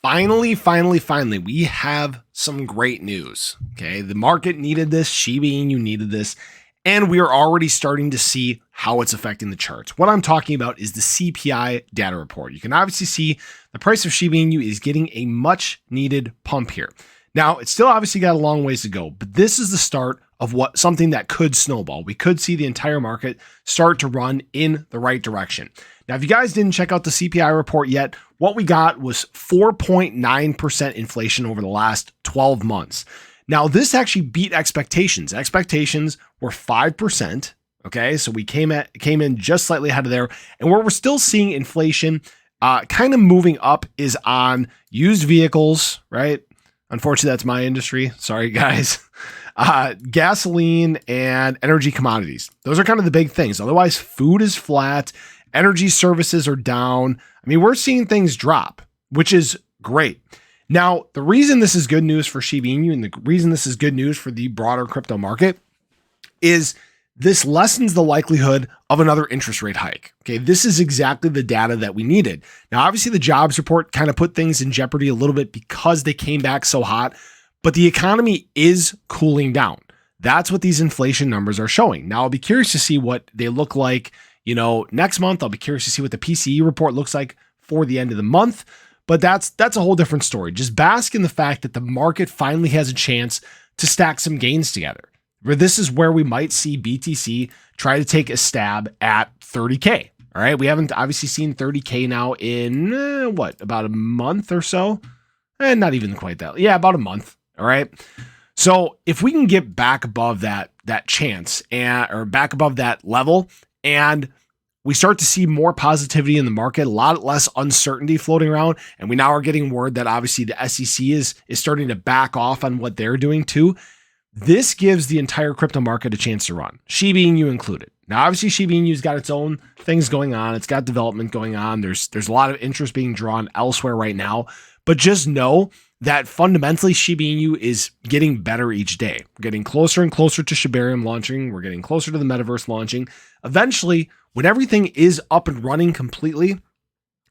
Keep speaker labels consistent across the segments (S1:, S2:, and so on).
S1: Finally, we have some great news. Okay, the market needed this, Shiba Inu needed this, and we are already starting to see how it's affecting the charts. What I'm talking about is the CPI data report. You can obviously see the price of Shiba Inu is getting a much needed pump here. Now, it's still obviously got a long ways to go, but this is the start of something that could snowball. We could see the entire market start to run in the right direction. Now, if you guys didn't check out the CPI report yet, what we got was 4.9% inflation over the last 12 months. Now, this actually beat expectations. Expectations were 5%. Okay, so we came in just slightly ahead of there. And where we're still seeing inflation kind of moving up is on used vehicles, right? Unfortunately, that's my industry. Sorry, guys. Gasoline and energy commodities. Those are kind of the big things. Otherwise, food is flat. Energy services are down. I mean, we're seeing things drop, which is great. Now, the reason this is good news for Shiba Inu and the reason this is good news for the broader crypto market is this lessens the likelihood of another interest rate hike. Okay, this is exactly the data that we needed. Now, obviously, the jobs report kind of put things in jeopardy a little bit because they came back so hot, but the economy is cooling down. That's what these inflation numbers are showing. Now, I'll be curious to see what they look like, next month. I'll be curious to see what the PCE report looks like for the end of the month, but that's a whole different story. Just bask in the fact that the market finally has a chance to stack some gains together. This is where we might see BTC try to take a stab at 30K. All right. We haven't obviously seen 30K now in about a month or so. Not even quite that. Yeah, about a month. All right. So if we can get back above that chance or back above that level, and we start to see more positivity in the market, a lot less uncertainty floating around, and we now are getting word that obviously the SEC is starting to back off on what they're doing too. This gives the entire crypto market a chance to run, Shiba Inu included. Now, obviously, Shiba Inu's got its own things going on. It's got development going on. There's a lot of interest being drawn elsewhere right now. But just know that fundamentally, Shiba Inu is getting better each day. We're getting closer and closer to shibarium launching. We're getting closer to the metaverse launching. Eventually, when everything is up and running completely,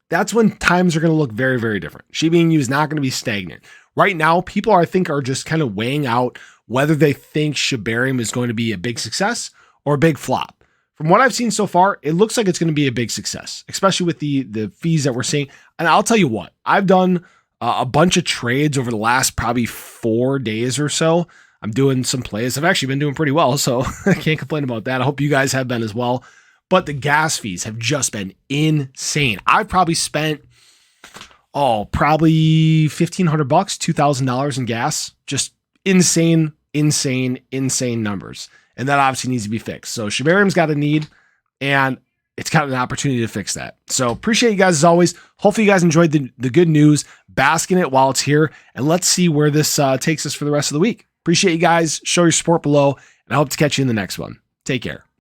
S1: that's when times are going to look very, very different. Shiba Inu is not going to be stagnant. Right now, people I think are just kind of weighing out whether they think shibarium is going to be a big success or a big flop. From what I've seen so far, it looks like it's going to be a big success, especially with the fees that we're seeing. And I'll tell you what, I've done a bunch of trades over the last probably 4 days or so. I'm doing some plays. I've actually been doing pretty well, so I can't complain about that. I hope you guys have been as well. But the gas fees have just been insane. I've probably spent, probably $1,500, $2,000 in gas. Just insane numbers. And that obviously needs to be fixed. So shibarium's got a need, and it's got an opportunity to fix that. So appreciate you guys as always. Hopefully you guys enjoyed the good news. Bask in it while it's here, and let's see where this takes us for the rest of the week. Appreciate you guys. Show your support below, and I hope to catch you in the next one. Take care.